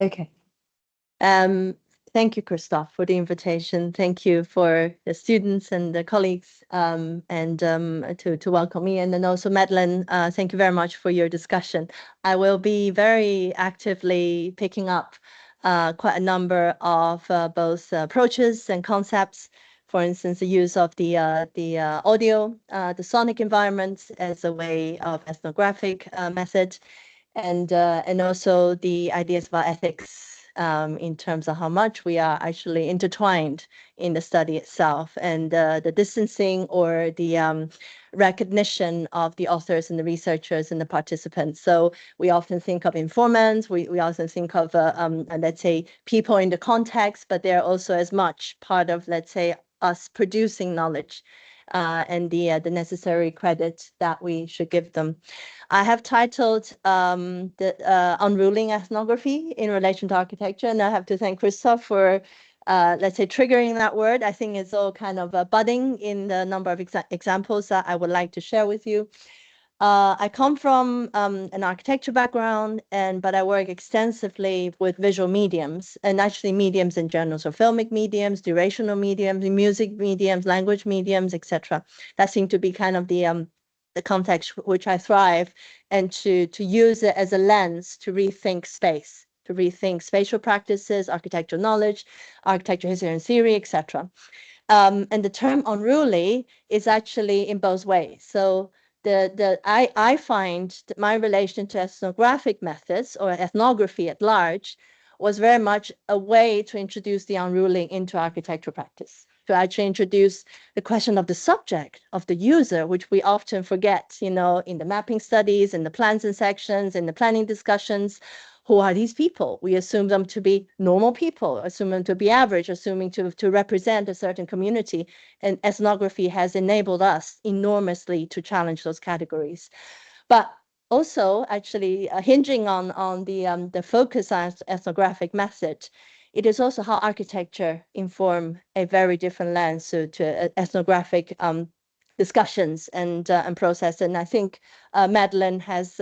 Okay. Thank you, Christoph, for the invitation. Thank you for the students and the colleagues, and to welcome me. And then also, Madeline, thank you very much for your discussion. I will be very actively picking up quite a number of both approaches and concepts. For instance, the use of the audio, the sonic environments as a way of ethnographic method, and also the ideas about ethics, in terms of how much we are actually intertwined in the study itself, and the distancing or the recognition of the authors and the researchers and the participants. So we often think of informants, we also think of, let's say, people in the context, but they're also as much part of, let's say, us producing knowledge, and the necessary credit that we should give them. I have titled the Unruling Ethnography in Relation to Architecture, and I have to thank Christoph for, let's say, triggering that word. I think it's all kind of budding in the number of examples that I would like to share with you. I come from an architecture background, but I work extensively with visual mediums, and actually mediums in general, so filmic mediums, durational mediums, music mediums, language mediums, etc. That seem to be kind of the context which I thrive, and to use it as a lens to rethink space, to rethink spatial practices, architectural knowledge, architecture history and theory, etc. And the term unruly is actually in both ways. So I find that my relation to ethnographic methods or ethnography at large was very much a way to introduce the unruly into architectural practice, to actually introduce the question of the subject, of the user, which we often forget, in the mapping studies, in the plans and sections, in the planning discussions. Who are these people? We assume them to be normal people, assume them to be average, assuming to represent a certain community. And ethnography has enabled us enormously to challenge those categories. But also, actually, hinging on the focus on ethnographic method, it is also how architecture inform a very different lens to ethnographic discussions and process. And I think Madeline has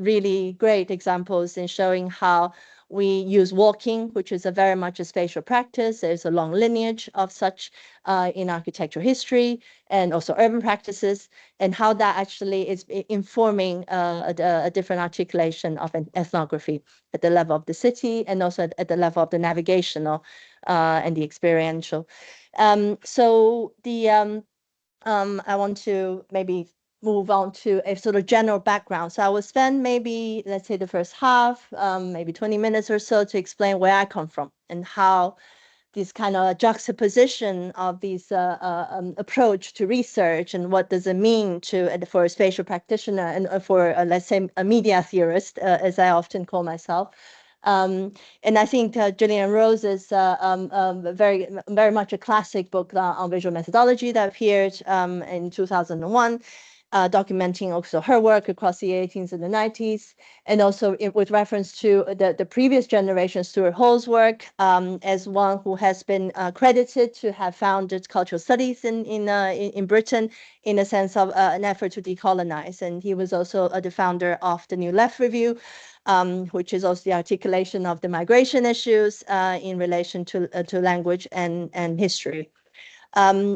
really great examples in showing how we use walking, which is a very much a spatial practice. There's a long lineage of such in architectural history and also urban practices, and how that actually is informing a different articulation of an ethnography at the level of the city and also at the level of the navigational and the experiential. So I want to maybe move on to a sort of general background. So I will spend maybe, let's say, the first half, maybe 20 minutes or so, to explain where I come from and how this kind of juxtaposition of these approach to research and what does it mean for a spatial practitioner and for, let's say, a media theorist, as I often call myself. And I think Gillian Rose's very, very much a classic book on visual methodology that appeared in 2001, documenting also her work across the 18th and the 90s, and also with reference to the previous generation, Stuart Hall's work, as one who has been credited to have founded cultural studies in Britain in a sense of an effort to decolonize. And he was also the founder of the New Left Review, which is also the articulation of the migration issues in relation to language and history. What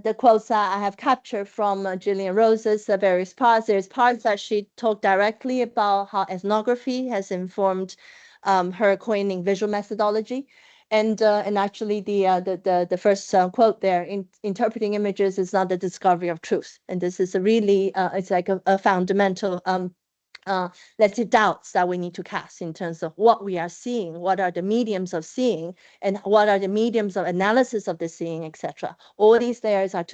the quotes that I have captured from Gillian Rose's various parts, there's parts that she talked directly about how ethnography has informed her coining visual methodology. And actually the first quote there, interpreting images is not the discovery of truth. And this is a really, it's like a fundamental, let's say, doubts that we need to cast in terms of what we are seeing, what are the mediums of seeing, and what are the mediums of analysis of the seeing, etc. All these layers are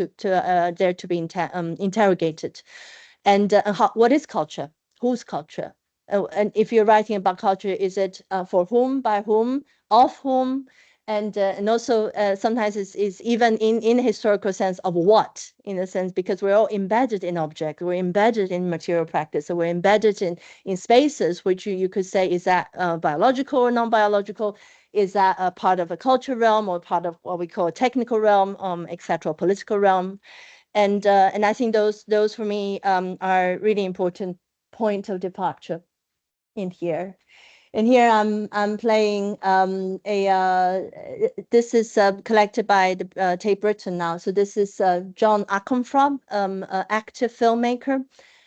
there to be interrogated. And what is culture? Whose culture? And if you're writing about culture, is it for whom, by whom, of whom? And also sometimes it's even in a historical sense of what, in a sense, because we're all embedded in object, we're embedded in material practice, so we're embedded in spaces, which you could say, is that biological or non-biological? Is that a part of a culture realm or part of what we call a technical realm, etc., political realm? And I think those for me are really important point of departure. in here. And here I'm playing this is collected by the Tate Britain now. So this is John Akenfrob, active filmmaker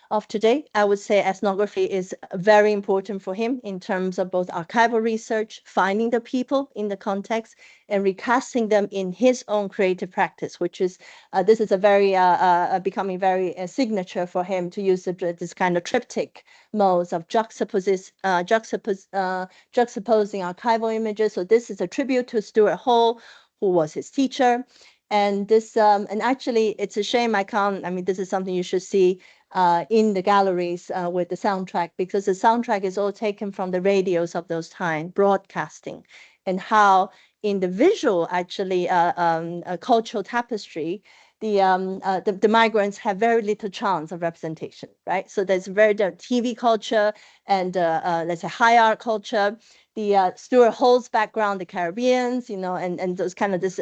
of today. I would say ethnography is very important for him in terms of both archival research, finding the people in the context, and recasting them in his own creative practice, which is this is a very becoming very signature for him to use this kind of triptych modes of juxtaposing archival images. So this is a tribute to Stuart Hall, who was his teacher. And this, and actually, it's a shame I can't. I mean, this is something you should see in the galleries with the soundtrack, because the soundtrack is all taken from the radios of those times, broadcasting, and how in the visual, actually, cultural tapestry, the migrants have very little chance of representation, right? So there's very the TV culture and let's say high art culture, the Stuart Hall's background, the Caribbeans, and those kind of this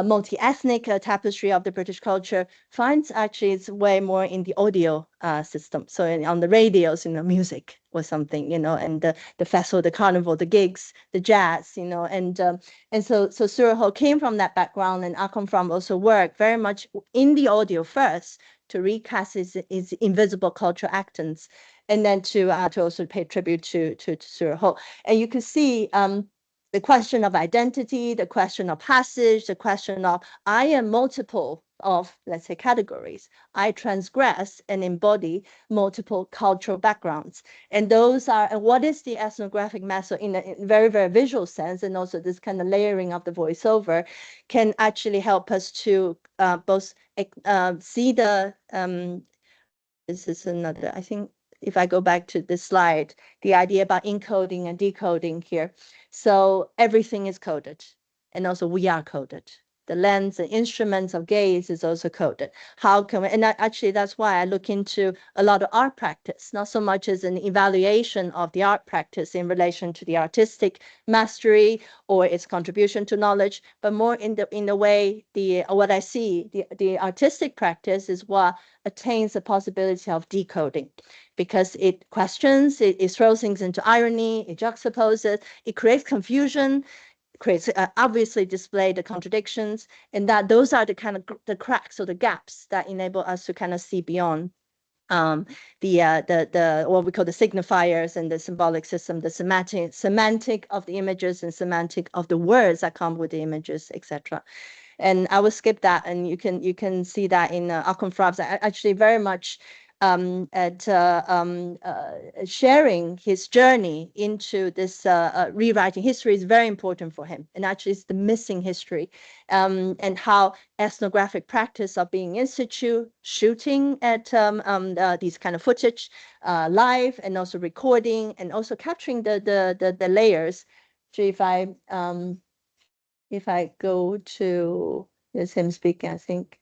multi-ethnic tapestry of the British culture finds actually its way more in the audio system. So on the radios, music or something, and the festival, the carnival, the gigs, the jazz, and so Stuart Hall came from that background, and Akenfrob also worked very much in the audio first to recast his invisible cultural actors, and then to also pay tribute to Stuart Hall. And you can see the question of identity, the question of passage, the question of I am multiple of, let's say, categories. I transgress and embody multiple cultural backgrounds. And those are, and what is the ethnographic method in a very, very visual sense, and also this kind of layering of the voiceover can actually help us to both see the, this is another, I think, if I go back to this slide, the idea about encoding and decoding here. So everything is coded, and also we are coded. The lens and instruments of gaze is also coded. How can we, and actually that's why I look into a lot of art practice, not so much as an evaluation of the art practice in relation to the artistic mastery or its contribution to knowledge, but more in the way what I see, the artistic practice is what attains the possibility of decoding, because it questions, it throws things into irony, it juxtaposes, it creates confusion, creates obviously display the contradictions, and that those are the kind of the cracks or the gaps that enable us to kind of see beyond the what we call the signifiers and the symbolic system, the semantic of the images and semantic of the words that come with the images, etc. And I will skip that, and you can see that in Akenfrob's actually very much at sharing his journey into this rewriting history is very important for him, and actually it's the missing history, and how ethnographic practice of being in situ, shooting at these kind of footage live, and also recording, and also capturing the layers. So if I go to, there's him speaking, I think.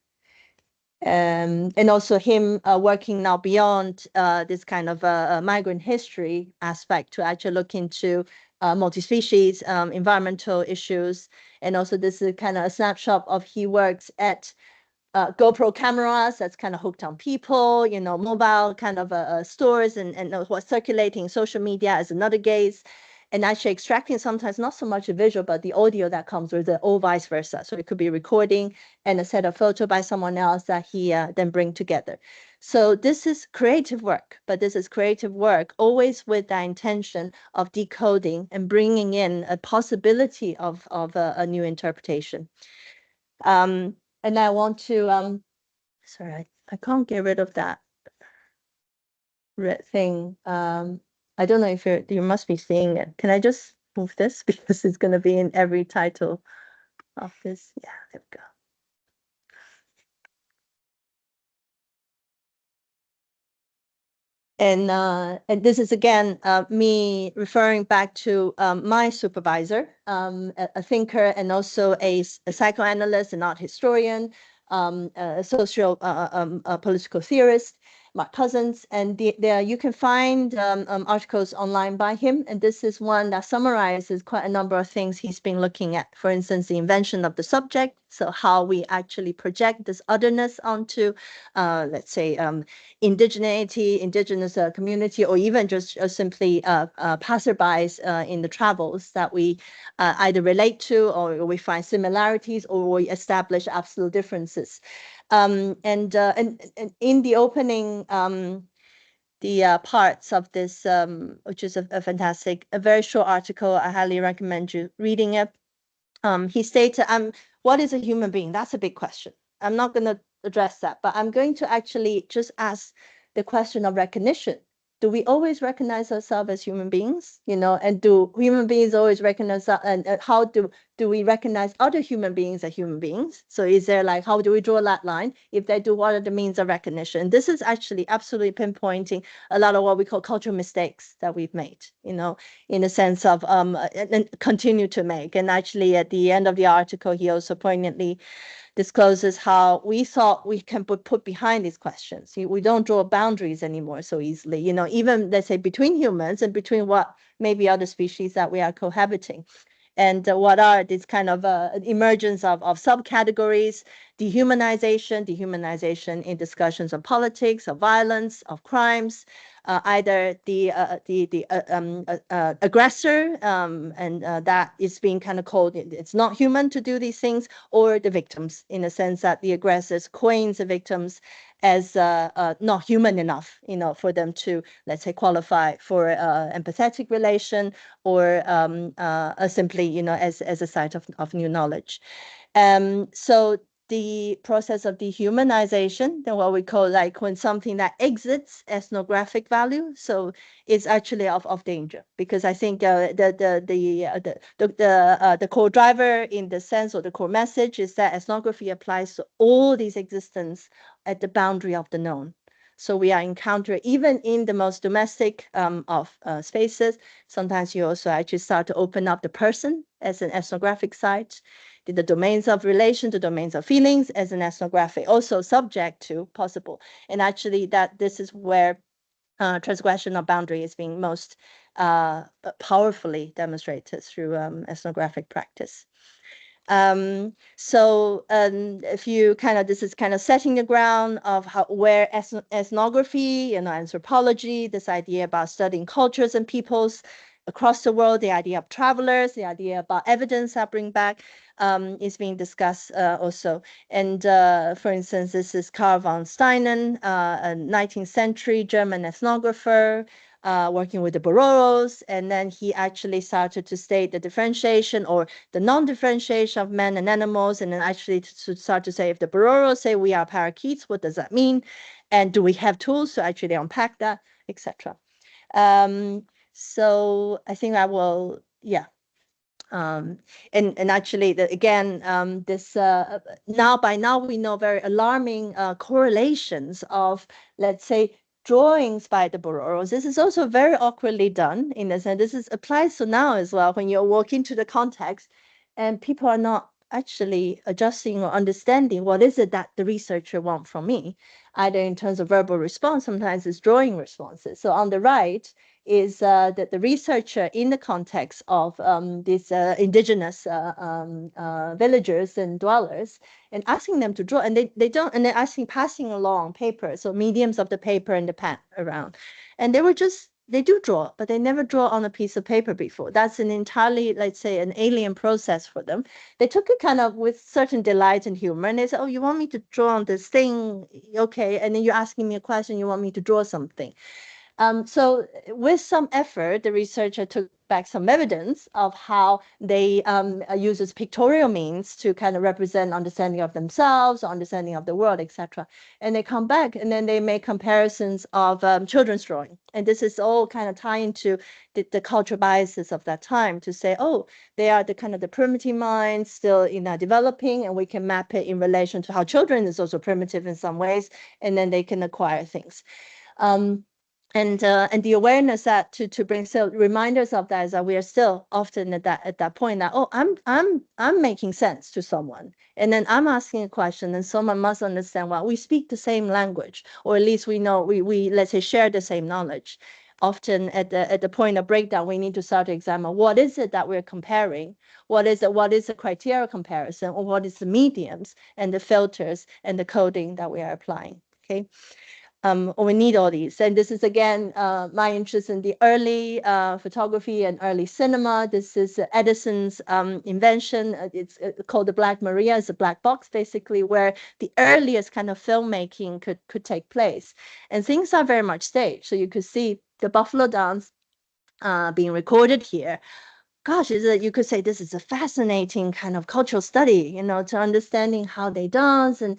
And also him working now beyond this kind of migrant history aspect to actually look into multi-species, environmental issues. And also this is kind of a snapshot of he works at GoPro cameras that's kind of hooked on people, mobile kind of stores and what's circulating social media as another gaze. And actually extracting sometimes not so much the visual, but the audio that comes with it, or vice versa. So it could be recording and a set of photo by someone else that he then bring together. So this is creative work, but this is creative work always with the intention of decoding and bringing in a possibility of a new interpretation. And I want to, sorry, I can't get rid of that red thing. I don't know if you must be seeing it. Can I just move this because it's going to be in every title of this? Yeah, there we go. And this is again me referring back to my supervisor, a thinker and also a psychoanalyst, an art historian, a social political theorist. Mark Cousins, and there you can find articles online by him, and this is one that summarizes quite a number of things he's been looking at. For instance, the invention of the subject, so how we actually project this otherness onto, let's say, indigeneity, indigenous community, or even just simply passerbys in the travels that we either relate to, or we find similarities, or we establish absolute differences. And in the opening, the parts of this, which is a fantastic, a very short article, I highly recommend you reading it. He stated, what is a human being? That's a big question. I'm not going to address that, but I'm going to actually just ask the question of recognition. Do we always recognize ourselves as human beings? And do human beings always recognize, and how do we recognize other human beings as human beings? So is there how do we draw that line? If they do, what are the means of recognition? This is actually absolutely pinpointing a lot of what we call cultural mistakes that we've made, in a sense of and continue to make. And actually at the end of the article, he also poignantly discloses how we thought we can put behind these questions. We don't draw boundaries anymore so easily, even let's say between humans and between what maybe other species that we are cohabiting. And what are these kind of emergence of subcategories, dehumanization in discussions of politics, of violence, of crimes, either the aggressor, and that is being kind of called, it's not human to do these things, or the victims, in a sense that the aggressors coins the victims as not human enough, for them to, let's say, qualify for empathetic relation, or simply, as a site of new knowledge. So the process of dehumanization, then what we call when something that exits ethnographic value, so it's actually of danger, because I think the core driver in the sense, or the core message, is that ethnography applies to all these existence at the boundary of the known. So we are encountering, even in the most domestic of spaces, sometimes you also actually start to open up the person as an ethnographic site, the domains of relation, the domains of feelings as an ethnographic, also subject to possible. And actually this is where transgression of boundary is being most powerfully demonstrated through ethnographic practice. So if you this is kind of setting the ground of where ethnography, anthropology, this idea about studying cultures and peoples across the world, the idea of travelers, the idea about evidence that bring back, is being discussed also. And for instance, this is Karl von Steinen, a 19th century German ethnographer, working with the Bororos, and then he actually started to state the differentiation or the non-differentiation of men and animals, and then actually to start to say, if the Bororos say we are parakeets, what does that mean? And do we have tools to actually unpack that, etc. So I think I will, yeah. And actually, again, this by now we know very alarming correlations of, let's say, drawings by the Bororos. This is also very awkwardly done in the sense. This applies to now as well, when you walk into the context and people are not actually adjusting or understanding what is it that the researcher wants from me, either in terms of verbal response, sometimes it's drawing responses. So on the right is that the researcher in the context of these indigenous villagers and dwellers, and asking them to draw, and they don't, and they're passing along paper, so mediums of the paper and the pen around, and they do draw, but they never draw on a piece of paper before. That's an entirely, let's say, an alien process for them. They took it kind of with certain delight and humor, and they said, oh, you want me to draw on this thing? Okay, and then you're asking me a question, you want me to draw something. So with some effort, the researcher took back some evidence of how they uses pictorial means to kind of represent understanding of themselves, understanding of the world, etc. And they come back and then they make comparisons of children's drawing. And this is all kind of tying to the cultural biases of that time, to say, oh, they are the kind of the primitive minds still developing, and we can map it in relation to how children is also primitive in some ways, and then they can acquire things. and the awareness that to bring still reminders of that is that we are still often at that point that, oh, I'm making sense to someone, and then I'm asking a question, and someone must understand, well, we speak the same language, or at least we know we let's say share the same knowledge. Often at the point of breakdown, we need to start to examine what is it that we're comparing, what is the criteria comparison, or what is the mediums and the filters and the coding that we are applying. Okay. Or we need all these. And this is, again, my interest in the early photography and early cinema. This is Edison's invention. It's called the Black Maria. It's a black box, basically, where the earliest kind of filmmaking could take place. And things are very much staged. So you could see the Buffalo Dance being recorded here. Gosh, you could say this is a fascinating kind of cultural study, to understanding how they dance, and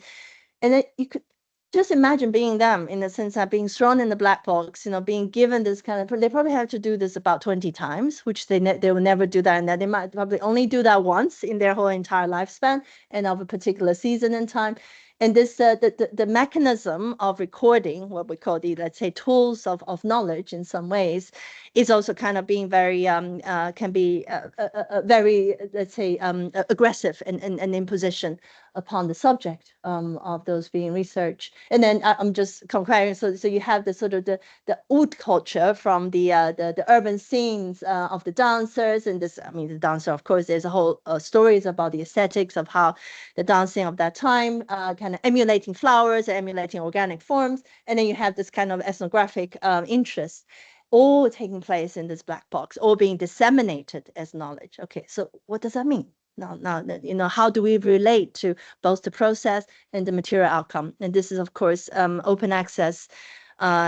then you could just imagine being them, in the sense that being thrown in the black box, being given this kind of, they probably have to do this about 20 times, which they will never do that. And that they might probably only do that once in their whole entire lifespan and of a particular season and time. And this the mechanism of recording, what we call the, let's say, tools of knowledge in some ways, is also kind of being very can be very, let's say, aggressive and imposition upon the subject of those being researched. And then I'm just comparing. So you have the sort of the oud culture from the urban scenes of the dancers, and this, I mean, the dancer, of course, there's a whole stories about the aesthetics of how the dancing of that time, kind of emulating flowers, emulating organic forms, and then you have this kind of ethnographic interest, all taking place in this black box, all being disseminated as knowledge. Okay, so what does that mean? Now, how do we relate to both the process and the material outcome? And this is, of course, open access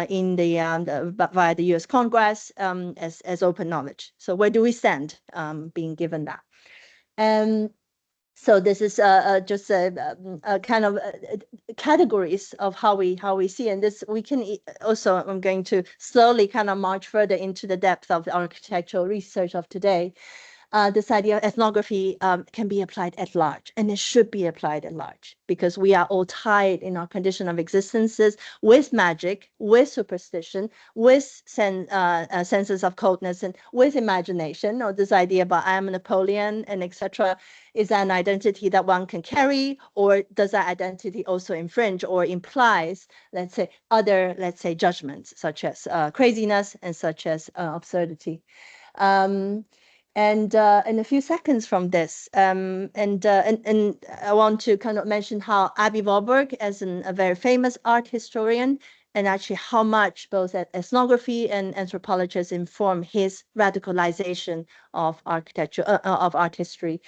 in via the U.S. Congress as open knowledge. So where do we stand being given that? And so this is just a kind of categories of how we see, and this we can also, I'm going to slowly kind of march further into the depth of the architectural research of today. This idea of ethnography can be applied at large, and it should be applied at large, because we are all tied in our condition of existences with magic, with superstition, with senses of coldness, and with imagination, or this idea about I am Napoleon and etc. Is that an identity that one can carry, or does that identity also infringe or implies, let's say, other, let's say, judgments, such as craziness and such as absurdity? And in a few seconds from this, and I want to kind of mention how Aby Warburg, as a very famous art historian, and actually how much both ethnography and anthropologists inform his radicalization of architecture, of art history.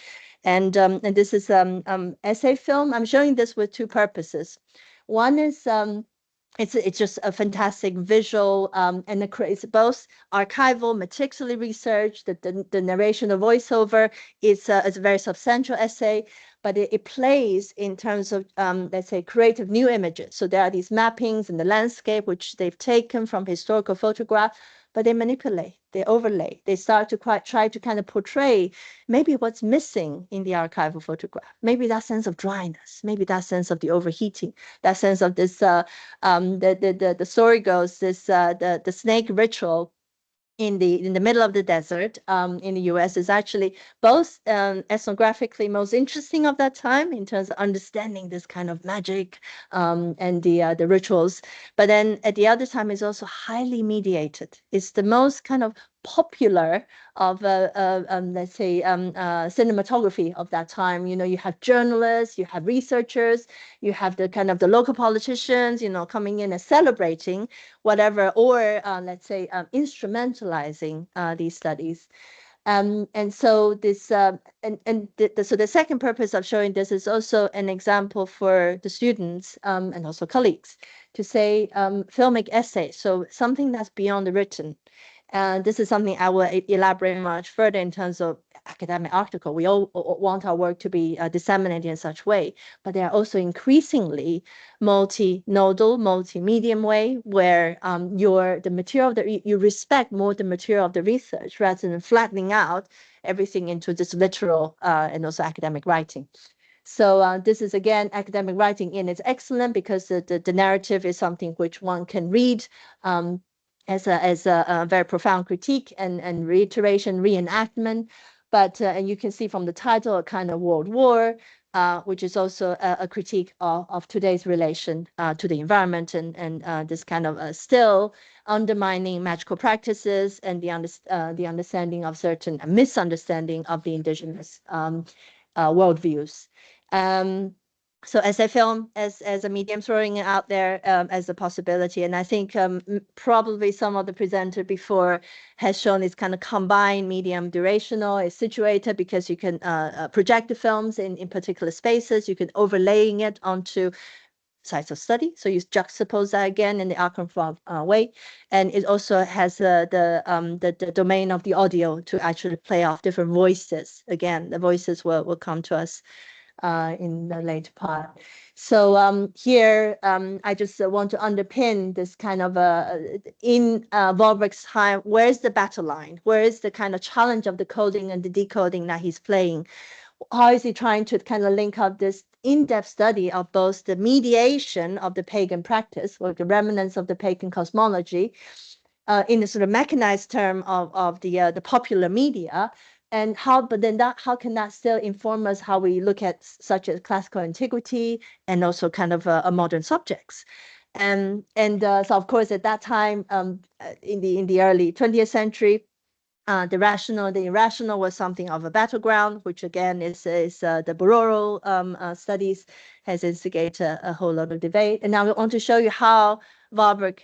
And this is essay film. I'm showing this with two purposes. One is it's just a fantastic visual, and it's both archival, meticulously researched. The narration, the voiceover is a very substantial essay, but it plays in terms of, let's say, creative new images. So there are these mappings in the landscape, which they've taken from historical photograph, but they manipulate, they overlay, they start to try to kind of portray maybe what's missing in the archival photograph, maybe that sense of dryness, maybe that sense of the overheating, that sense of this, the story goes, this the snake ritual in the middle of the desert in the US is actually both ethnographically most interesting of that time in terms of understanding this kind of magic and the rituals, but then at the other time is also highly mediated. It's the most kind of popular of let's say cinematography of that time. You have journalists, you have researchers, you have the kind of the local politicians, coming in and celebrating whatever, or let's say instrumentalizing these studies. And so this so the second purpose of showing this is also an example for the students and also colleagues to say filmic essay, so something that's beyond the written. And this is something I will elaborate much further in terms of academic article. We all want our work to be disseminated in such way, but they are also increasingly multi-nodal, multi-medium way, where the material that you respect more the material of the research rather than flattening out everything into this literal and also academic writing. So this is, again, academic writing in its excellent, because the narrative is something which one can read as a very profound critique and reiteration, reenactment. But and you can see from the title, a kind of world war, which is also a critique of today's relation to the environment and this kind of still undermining magical practices and the understanding of certain misunderstanding of the indigenous worldviews. So as a film, as a medium, throwing it out there as a possibility, and I think probably some of the presenter before has shown this kind of combined medium durational is situated because you can project the films in particular spaces. You can overlaying it onto sites of study, so you juxtapose that again in the Arkham way, and it also has the domain of the audio to actually play off different voices. Again, the voices will come to us in the later part. So here I just want to underpin this kind of in Warburg's time, where's the battle line? Where is the kind of challenge of the coding and the decoding that he's playing? How is he trying to kind of link up this in-depth study of both the mediation of the pagan practice or the remnants of the pagan cosmology in a sort of mechanized term of the popular media, and how can that still inform us how we look at such as classical antiquity and also kind of modern subjects. So of course at that time in the early 20th century, the rational, the irrational was something of a battleground, which again is the Bororo studies has instigated a whole lot of debate. And now we want to show you how Warburg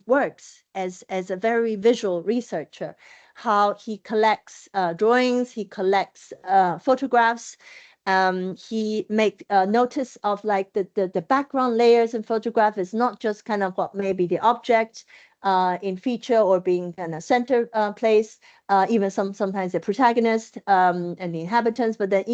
works as a very visual researcher, how he collects drawings, he collects photographs. He make notice of like the background layers in photograph is not just kind of what may be the object in feature or being kind of center place, even sometimes the protagonist and the inhabitants, but then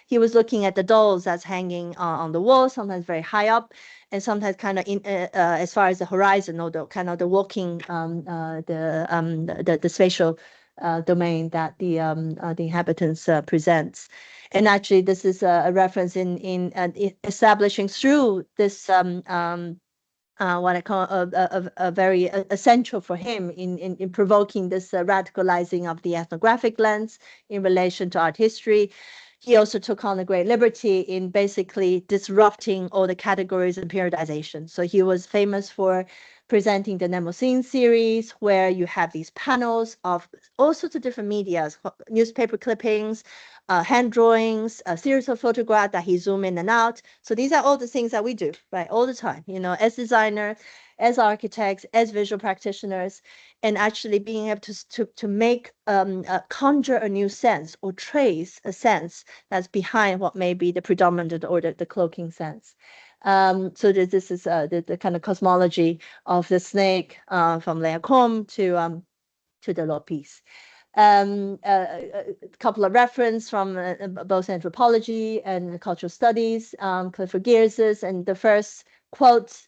he was looking at the dolls that's hanging on the wall, sometimes very high up, and sometimes kind of in as far as the horizon or the kind of the walking the spatial domain that the inhabitants presents. And actually, this is a reference in establishing through this what I call a very essential for him in provoking this radicalizing of the ethnographic lens in relation to art history. He also took on a great liberty in basically disrupting all the categories and periodization. So he was famous for presenting the Mnemosyne series, where you have these panels of all sorts of different medias, newspaper clippings, hand drawings, a series of photographs that he zoom in and out. So these are all the things that we do, right, all the time, you know, as designers, as architects, as visual practitioners, and actually being able to make conjure a new sense or trace a sense that's behind what may be the predominant or the cloaking sense. So this is the kind of cosmology of the snake from Laocoon to the Lopis. A couple of reference from both anthropology and cultural studies, Clifford Geertz's, and the first quote,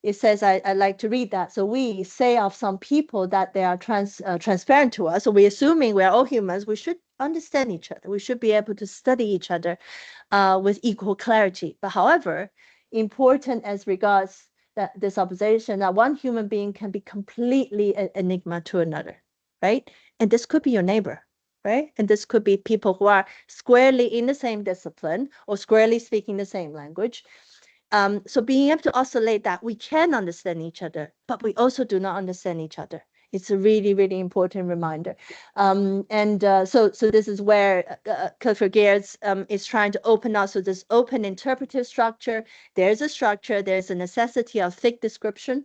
it says, I like to read that. So we say of some people that they are transparent to us. So we're assuming we're all humans. We should understand each other. We should be able to study each other with equal clarity. But however, important as regards this observation that one human being can be completely an enigma to another, right? And this could be your neighbor, right? And this could be people who are squarely in the same discipline or squarely speaking the same language. So being able to oscillate that, we can understand each other, but we also do not understand each other. It's a really, really important reminder. So this is where Clifford Geertz is trying to open up. So this open interpretive structure, there's a structure, there's a necessity of thick description.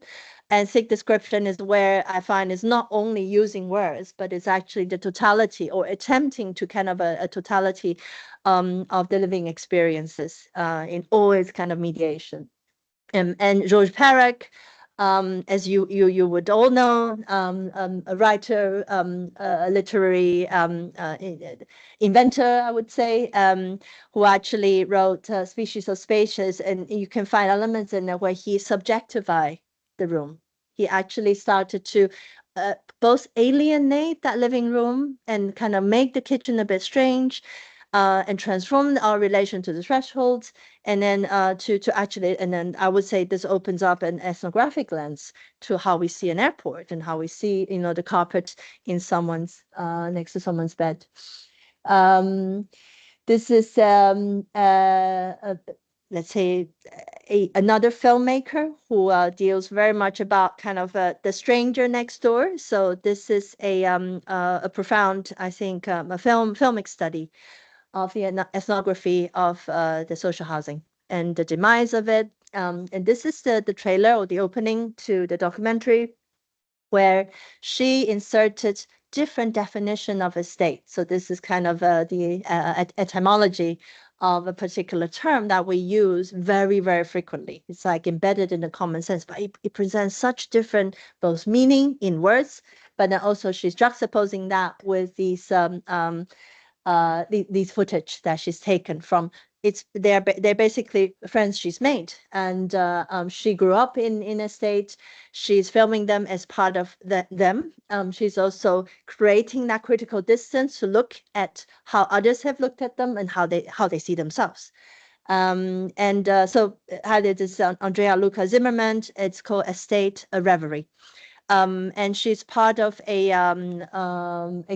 And thick description is where I find is not only using words, but it's actually the totality or attempting to kind of a totality of the living experiences in all its kind of mediation. And Georges Perec, as you would all know, a writer, a literary inventor, I would say, who actually wrote Species of Spaces, and you can find elements in there where he subjectified the room. He actually started to both alienate that living room and kind of make the kitchen a bit strange, and transform our relation to the thresholds, and then to actually, and then I would say this opens up an ethnographic lens to how we see an airport and how we see, the carpet in someone's next to someone's bed. This is let's say another filmmaker who deals very much about kind of the stranger next door. So this is a profound, I think, a filmic study of the ethnography of the social housing and the demise of it. And this is the trailer or the opening to the documentary, where she inserted different definition of a state. So this is kind of the etymology of a particular term that we use very, very frequently. It's like embedded in the common sense, but it presents such different both meaning in words, but then also she's juxtaposing that with these footage that she's taken from. They're basically friends she's made, and she grew up in a state. She's filming them as part of them. She's also creating that critical distance to look at how others have looked at them and how they see themselves. So how did this Andrea Luca Zimmerman? It's called A State, a Reverie. And she's part of a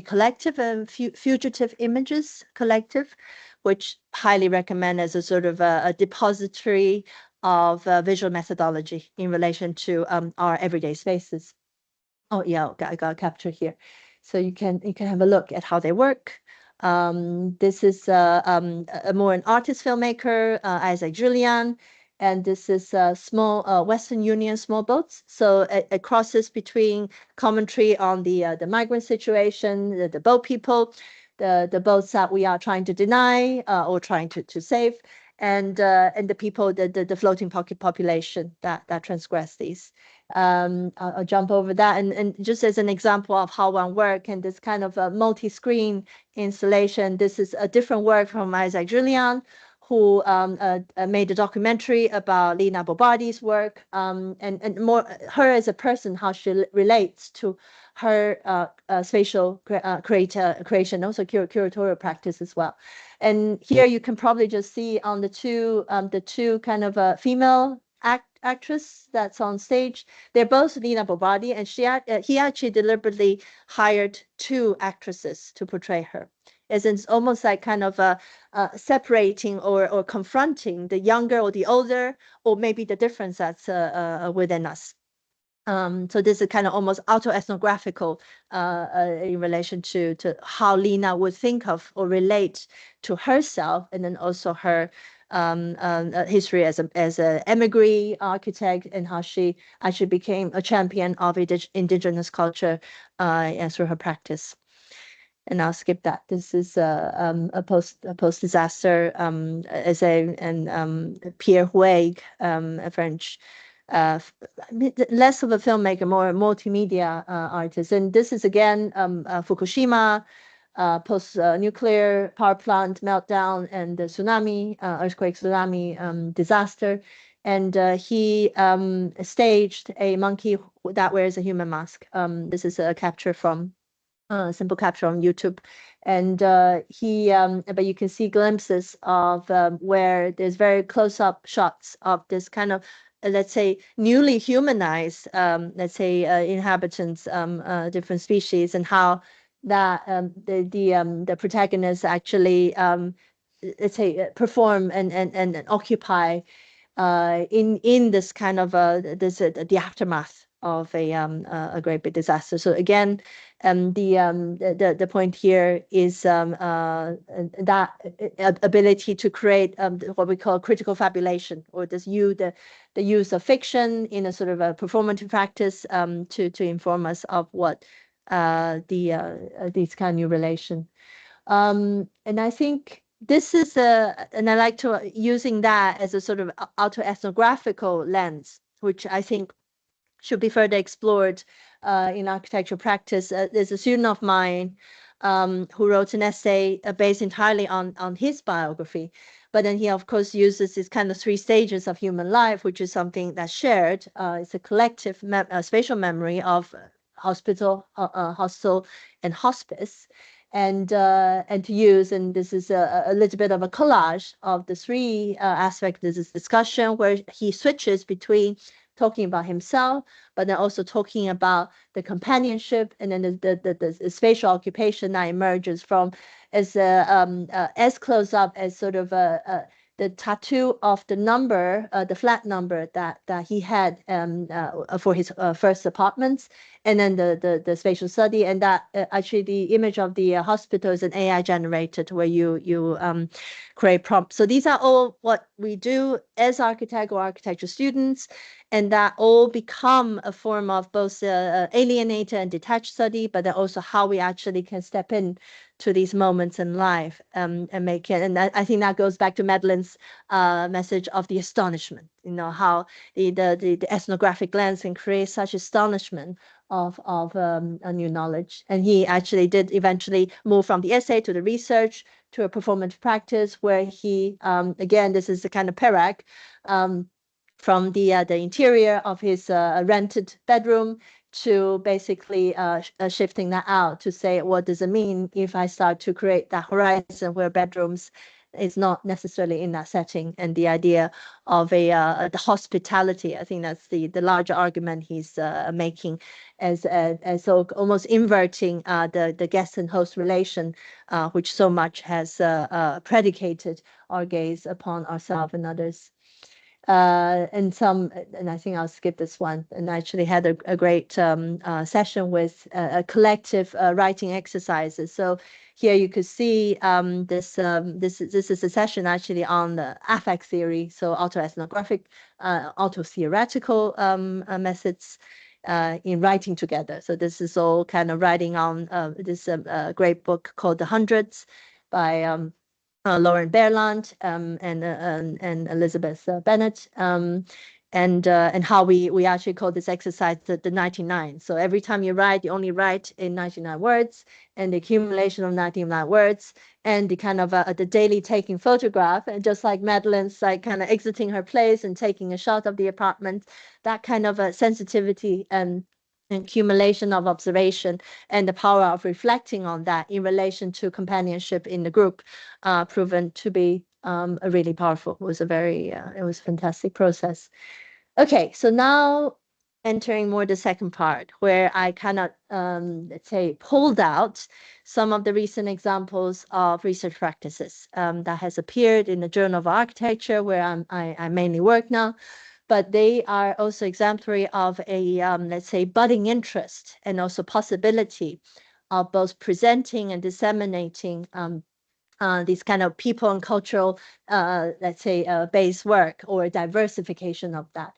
collective, Fugitive Images collective, which highly recommend as a sort of a depository of visual methodology in relation to our everyday spaces. Oh yeah, I got a capture here, so you can have a look at how they work. This is a more an artist filmmaker, Isaac Julien. And this is small Western Union small boats. So it crosses between commentary on the migrant situation, the boat people, the boats that we are trying to deny or trying to save, and the people, the floating population that transgress these. I'll jump over that, and just as an example of how one work and this kind of a multi-screen installation, this is a different work from Isaac Julien, who made a documentary about Lina Bo Bardi's work, and more her as a person, how she relates to her spatial creation, also curatorial practice as well. And here you can probably just see on the two kind of female actress that's on stage. They're both Lina Bo Bardi, and he actually deliberately hired two actresses to portray her, as it's almost like kind of separating or confronting the younger or the older, or maybe the difference that's within us. So this is kind of almost autoethnographical in relation to how Lina would think of or relate to herself, and then also her history as a emigre architect, and how she actually became a champion of indigenous culture through her practice. And I'll skip that. This is a post disaster as Pierre Huyghe, a French, less of a filmmaker, more a multimedia artist. And this is again Fukushima, post nuclear power plant meltdown and the tsunami, earthquake tsunami disaster. And he staged a monkey that wears a human mask. This is a capture from simple capture on YouTube, and but you can see glimpses of where there's very close-up shots of this kind of let's say newly humanized let's say inhabitants, different species, and how that the protagonists actually let's say perform and occupy in this kind of the aftermath of a great big disaster. So again, the point here is that ability to create what we call critical fabulation, or the use of fiction in a sort of a performative practice to inform us of what these kind of new relation. And I think this is and I like to using that as a sort of autoethnographical lens, which I think should be further explored in architectural practice. There's a student of mine who wrote an essay based entirely on his biography, but then he of course uses this kind of 3 stages of human life, which is something that's shared. It's a collective spatial memory of hospital, hostel, and hospice. and to use. And this is a little bit of a collage of the three aspects of this discussion, where he switches between talking about himself, but then also talking about the companionship, and then the spatial occupation that emerges from as close up as sort of the tattoo of the number, the flat number that he had for his first apartments, and then the spatial study, and that actually the image of the hospital is an AI generated, where you create prompts. So these are all what we do as architect or architecture students, and that all become a form of both alienated and detached study, but then also how we actually can step in to these moments in life and make it. And I think that goes back to Madeleine's message of the astonishment, how the ethnographic lens can create such astonishment of a new knowledge. And he actually did eventually move from the essay to the research to a performance practice, where he, again, this is the kind of Perak, from the interior of his rented bedroom to basically shifting that out to say, what does it mean if I start to create that horizon where bedrooms is not necessarily in that setting, and the idea of the hospitality. I think that's the larger argument he's making, as so almost inverting the guest and host relation, which so much has predicated our gaze upon ourselves and others. And I think I'll skip this one. And I actually had a great session with a collective writing exercises. So here you could see this is a session actually on the affect theory, so autoethnographic, auto-theoretical methods in writing together. So this is all kind of writing on this great book called The Hundreds by Lauren Berlant and Elizabeth Bennett, and how we actually call this exercise the 99. So every time you write, you only write in 99 words, and the accumulation of 99 words, and the kind of the daily taking photograph, and just like Madeleine's like kind of exiting her place and taking a shot of the apartment, that kind of a sensitivity and accumulation of observation, and the power of reflecting on that in relation to companionship in the group, proven to be really powerful. It was it was a fantastic process. Okay, so now entering more the second part, where I kind of, let's say, pulled out some of the recent examples of research practices that has appeared in the Journal of Architecture, where I mainly work now. But they are also exemplary of a, let's say, budding interest and also possibility of both presenting and disseminating these kind of people and cultural, let's say, based work, or diversification of that.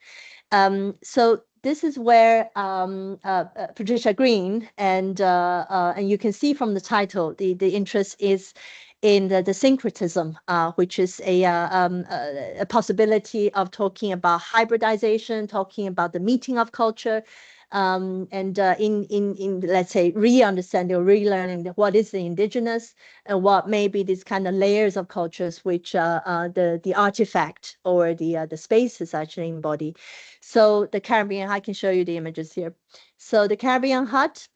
So this is where Patricia Green, and you can see from the title, the interest is in the syncretism, which is a possibility of talking about hybridization, talking about the meeting of culture, and in let's say re-understanding or relearning what is the indigenous, and what may be these kind of layers of cultures which the artifact or the spaces actually embody. So the Caribbean, I can show you the images here. So the Caribbean hut,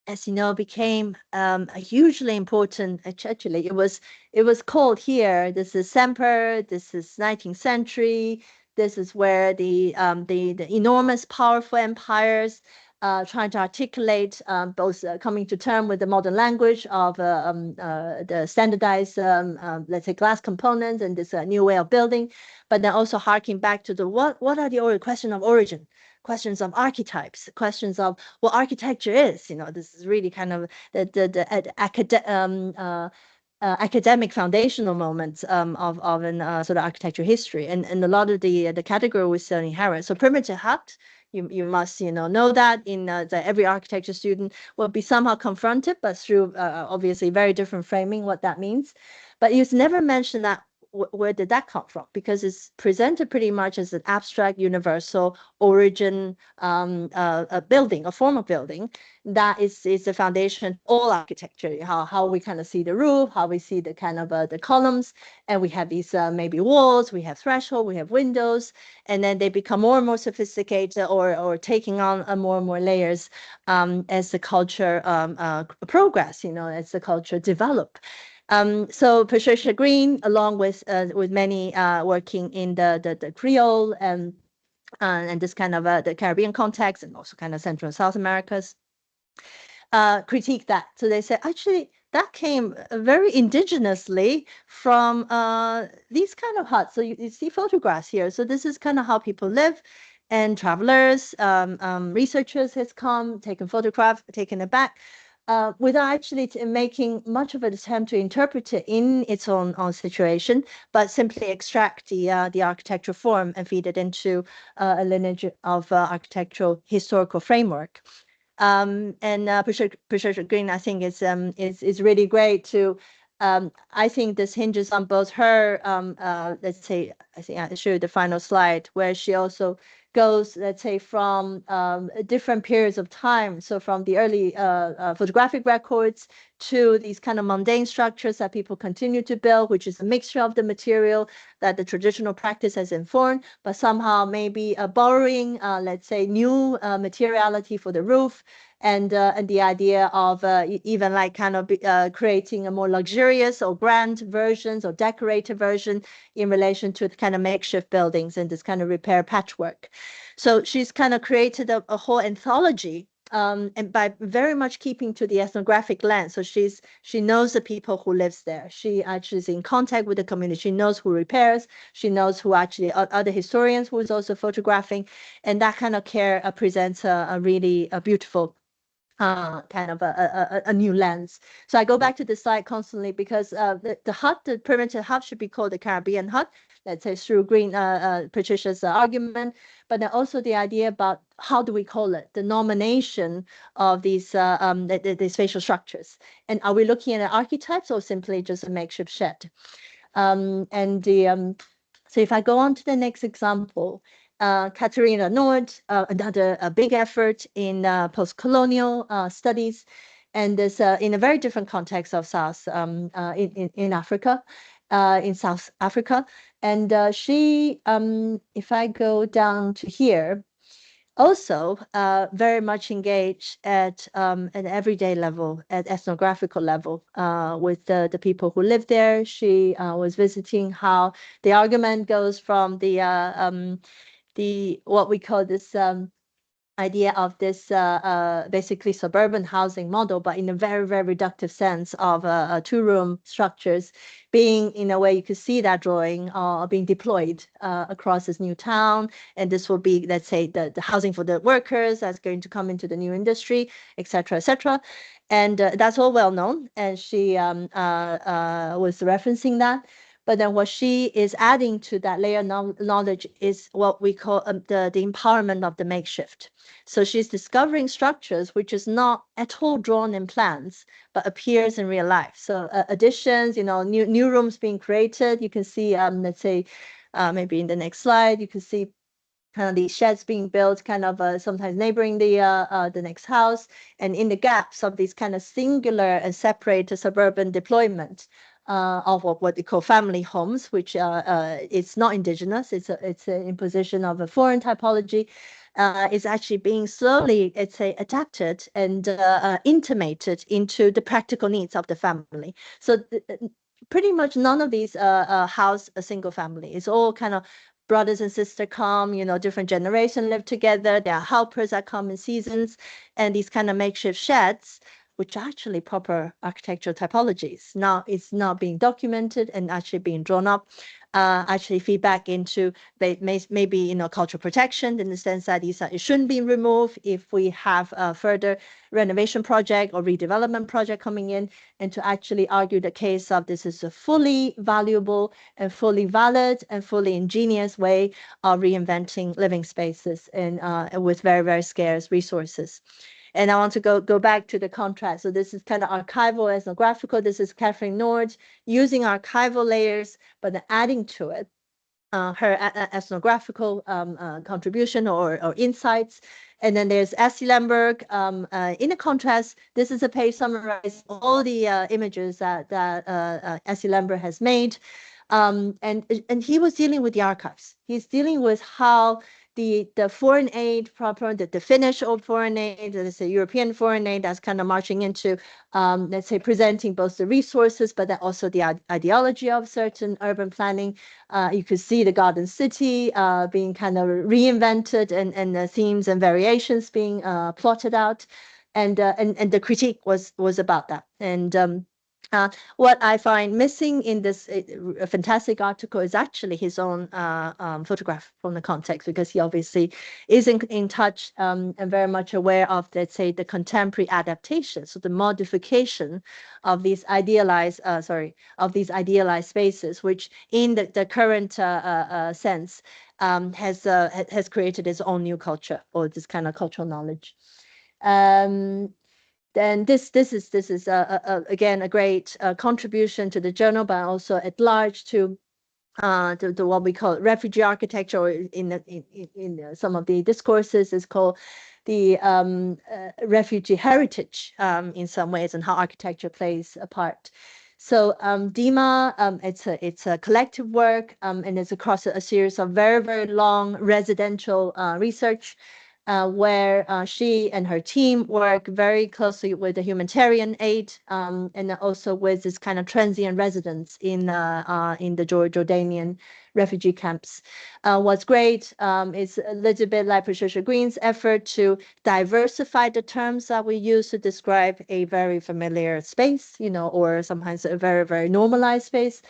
as you know, became a hugely important. Actually, it was called here. This is Semper. This is 19th century. This is where the enormous, powerful empires trying to articulate both coming to term with the modern language of the standardized, let's say, glass components and this new way of building, but then also harking back to the what are the question of origin, questions of archetypes, questions of what architecture is. This is really kind of the academic foundational moments of an sort of architecture history, and a lot of the category we still inherit. So primitive hut, you must know that in that every architecture student will be somehow confronted, but through obviously very different framing what that means. But you never mention that where did that come from? Because it's presented pretty much as an abstract, universal origin a building, a form of building that is the foundation of all architecture. How we kind of see the roof, how we see the kind of the columns, and we have these maybe walls, we have threshold, we have windows, and then they become more and more sophisticated or taking on more and more layers as the culture progress, as the culture develop. So Patricia Green, along with many working in the Creole and this kind of the Caribbean context and also kind of Central and South Americas, critique that. So they said, actually, that came very indigenously from these kind of huts. So you see photographs here. So this is kind of how people live. And travelers, researchers has come, taken photograph, taken it back, without actually making much of an attempt to interpret it in its own situation, but simply extract the architectural form and feed it into a lineage of architectural historical framework. And Patricia Green, I think, is really great to. I think this hinges on both her. Let's say, I think I showed the final slide where she also goes, let's say, from different periods of time. So from the early photographic records to these kind of mundane structures that people continue to build, which is a mixture of the material that the traditional practice has informed, but somehow maybe borrowing, let's say, new materiality for the roof, and the idea of even like kind of creating a more luxurious or grand versions or decorated version in relation to the kind of makeshift buildings and this kind of repair patchwork. So she's kind of created a whole anthology, and by very much keeping to the ethnographic lens. So she knows the people who lives there. She actually is in contact with the community. She knows who repairs. She knows who actually other historians who is also photographing, and that kind of care presents a really beautiful kind of a new lens. So I go back to this slide constantly because the hut, the primitive hut, should be called the Caribbean hut. Let's say through Patricia's argument, but then also the idea about how do we call it, the nomination of these spatial structures, and are we looking at archetypes or simply just a makeshift shed? So if I go on to the next example. Katharina Nord, another big effort in post-colonial studies, and this in a very different context of South in Africa, in South Africa, and she, if I go down to here, also very much engaged at an everyday level, at ethnographical level, with the people who live there. She was visiting how the argument goes from the what we call this idea of this basically suburban housing model, but in a very, very reductive sense of two-room structures being, in a way, you could see that drawing being deployed across this new town. And this will be, let's say, the housing for the workers that's going to come into the new industry, et cetera, et cetera. And that's all well known. And she was referencing that. But then what she is adding to that layer of knowledge is what we call the empowerment of the makeshift. So she's discovering structures which is not at all drawn in plans, but appears in real life. So additions, new rooms being created. You can see, let's say, maybe in the next slide, you can see kind of these sheds being built, kind of sometimes neighboring the next house, and in the gaps of these kind of singular and separate suburban deployment. Of what they call family homes, which it's not indigenous. It's an imposition of a foreign typology. Is actually being slowly, let's say, adapted and intimated into the practical needs of the family. So pretty much none of these house a single family. It's all kind of brothers and sisters come, different generations live together. There are helpers that come in seasons, and these kind of makeshift sheds, which are actually proper architectural typologies. Now it's not being documented and actually being drawn up, actually feed back into maybe cultural protection, in the sense that it shouldn't be removed if we have a further renovation project or redevelopment project coming in, and to actually argue the case of this is a fully valuable and fully valid and fully ingenious way of reinventing living spaces and with very, very scarce resources. And I want to go back to the contrast. So this is kind of archival, ethnographical. This is Catherine Nord using archival layers, but then adding to it her ethnographical contribution or insights. And then there's Essie Lamberg. In a contrast, this is a page summarizing all the images that Essie Lamberg has made. And he was dealing with the archives. He's dealing with how the foreign aid proper, the Finnish old foreign aid, there's a European foreign aid that's kind of marching into, let's say, presenting both the resources, but then also the ideology of certain urban planning. You could see the Garden City being kind of reinvented and the themes and variations being plotted out. And the critique was about that. And what I find missing in this fantastic article is actually his own photograph from the context, because he obviously is in touch and very much aware of, let's say, the contemporary adaptation, so the modification of these idealized, spaces, which in the current sense has created its own new culture, or this kind of cultural knowledge. Then this is again a great contribution to the journal, but also at large to what we call refugee architecture, or in some of the discourses is called the refugee heritage in some ways, and how architecture plays a part. So Dima, it's a collective work, and it's across a series of very long residential research. Where she and her team work very closely with the humanitarian aid, and also with this kind of transient residents in the Jordanian refugee camps. What's great is a little bit like Patricia Green's effort to diversify the terms that we use to describe a very familiar space, or sometimes a very normalized space.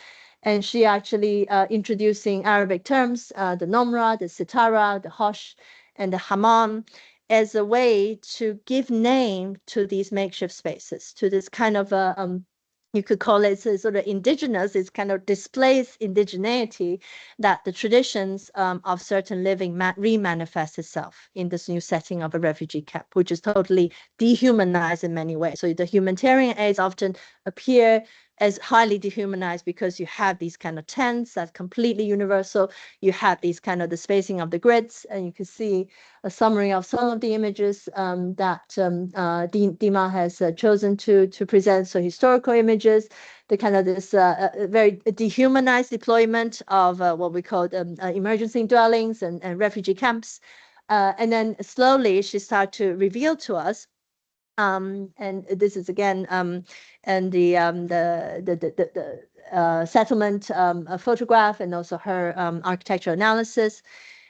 And she actually introducing Arabic terms, the nomra, the sitara, the hosh, and the hammam, as a way to give name to these makeshift spaces, to this kind of you could call it sort of indigenous. It's kind of displays indigeneity that the traditions of certain living remanifest itself in this new setting of a refugee camp, which is totally dehumanized in many ways. So the humanitarian aids often appear as highly dehumanized because you have these kind of tents that's completely universal. You have these kind of the spacing of the grids, and you can see a summary of some of the images that Dima has chosen to present. So historical images, the kind of this very dehumanized deployment of what we call emergency dwellings and refugee camps. And then slowly she started to reveal to us, and this is again, and the settlement photograph, and also her architectural analysis,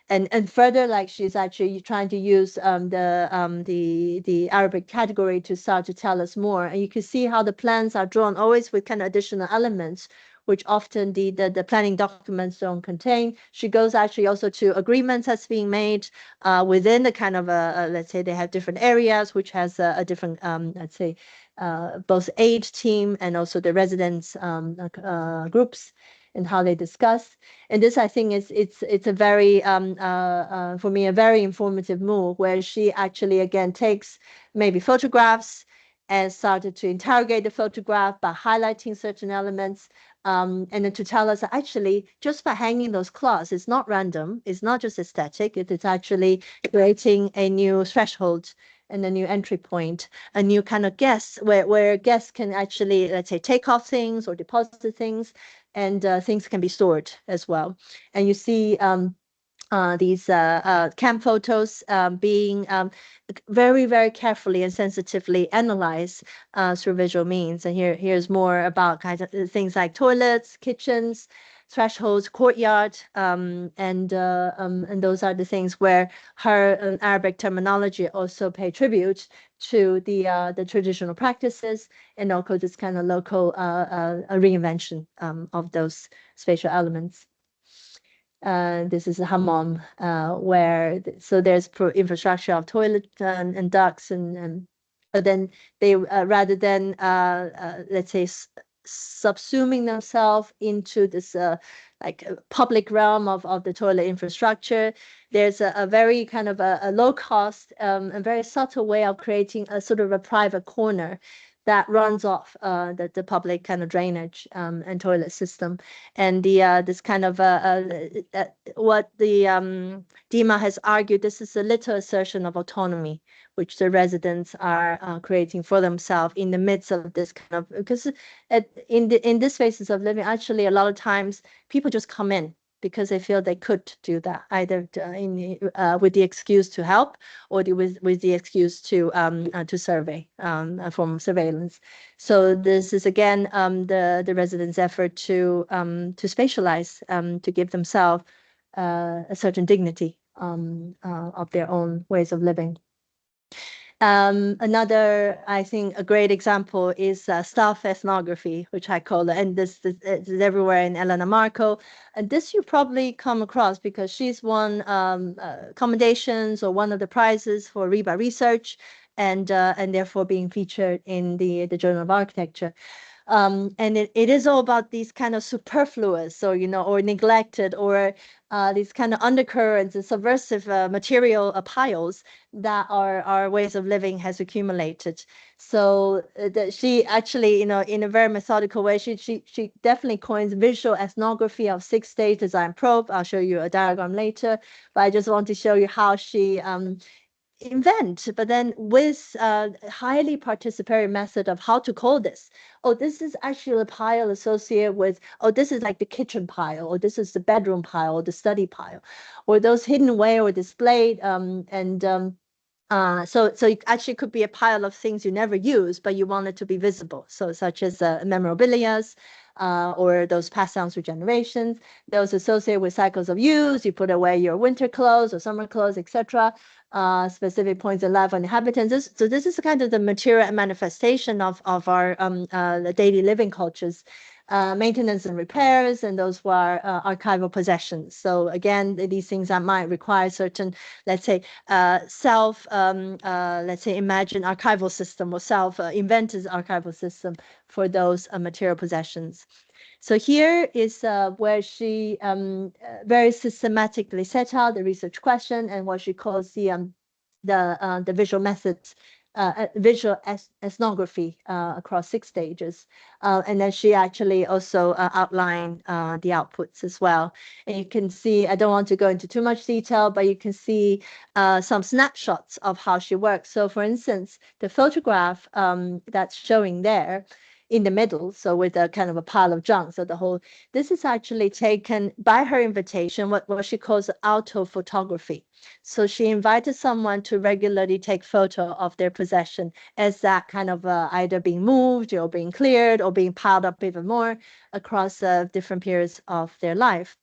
and further, like she's actually trying to use the Arabic category to start to tell us more. And you can see how the plans are drawn always with kind of additional elements, which often the planning documents don't contain. She goes actually also to agreements that's being made within the kind of let's say they have different areas, which has a different let's say both aid team and also the residents groups, and how they discuss. And this, I think, it's a very for me a very informative move, where she actually again takes maybe photographs and started to interrogate the photograph by highlighting certain elements, and then to tell us that actually just by hanging those cloths, it's not random, it's not just aesthetic, it is actually creating a new threshold and a new entry point, a new kind of guests, where guests can actually, let's say, take off things or deposit things, and things can be stored as well. And you see these camp photos being very carefully and sensitively analyzed through visual means. And here's more about kind of things like toilets, kitchens, thresholds, courtyard, and those are the things where her Arabic terminology also pay tribute to the traditional practices, and also this kind of local reinvention of those spatial elements. This is a hammam, where so there's infrastructure of toilet and ducts, and but then they rather than let's say subsuming themselves into this like public realm of the toilet infrastructure. There's a very kind of a low cost, a very subtle way of creating a sort of a private corner that runs off the public kind of drainage and toilet system. And the this kind of what the DEMA has argued, this is a little assertion of autonomy, which the residents are creating for themselves in the midst of this kind of, because in this phases of living, actually a lot of times people just come in because they feel they could do that, either with the excuse to help or with the excuse to survey from surveillance. So this is again the residents' effort to spatialize, to give themselves a certain dignity of their own ways of living. Another, I think, a great example is staff ethnography, which I call it, and this is everywhere in Elena Marco. And this you probably come across because she's won commendations or one of the prizes for RIBA research, and therefore being featured in the Journal of Architecture. And it is all about these kind of superfluous or, or neglected or these kind of undercurrents and subversive material piles that our ways of living has accumulated. So she actually, in a very methodical way, she definitely coins visual ethnography of 6-stage design probe. I'll show you a diagram later, but I just want to show you how she invent, but then with a highly participatory method of how to call this. Oh, this is actually a pile associated with, oh, this is like the kitchen pile, or this is the bedroom pile, or the study pile, or those hidden away or displayed. So it actually could be a pile of things you never use, but you want it to be visible. So such as memorabilia, or those passed down through generations, those associated with cycles of use. You put away your winter clothes or summer clothes, etc. Specific points of life on inhabitants. So this is kind of the material manifestation of our daily living cultures. Maintenance and repairs, and those were archival possessions. So again, these things that might require certain, let's say, let's say, imagine archival system or self-invented archival system for those material possessions. So here is where she very systematically set out the research question and what she calls the visual methods, visual ethnography across 6 stages. And then she actually also outlined the outputs as well. And you can see, I don't want to go into too much detail, but you can see some snapshots of how she works. So for instance, the photograph that's showing there in the middle, so with a kind of a pile of junk. So this is actually taken by her invitation, what she calls auto photography. So she invited someone to regularly take photo of their possession as that kind of either being moved or being cleared or being piled up even more across different periods of their life.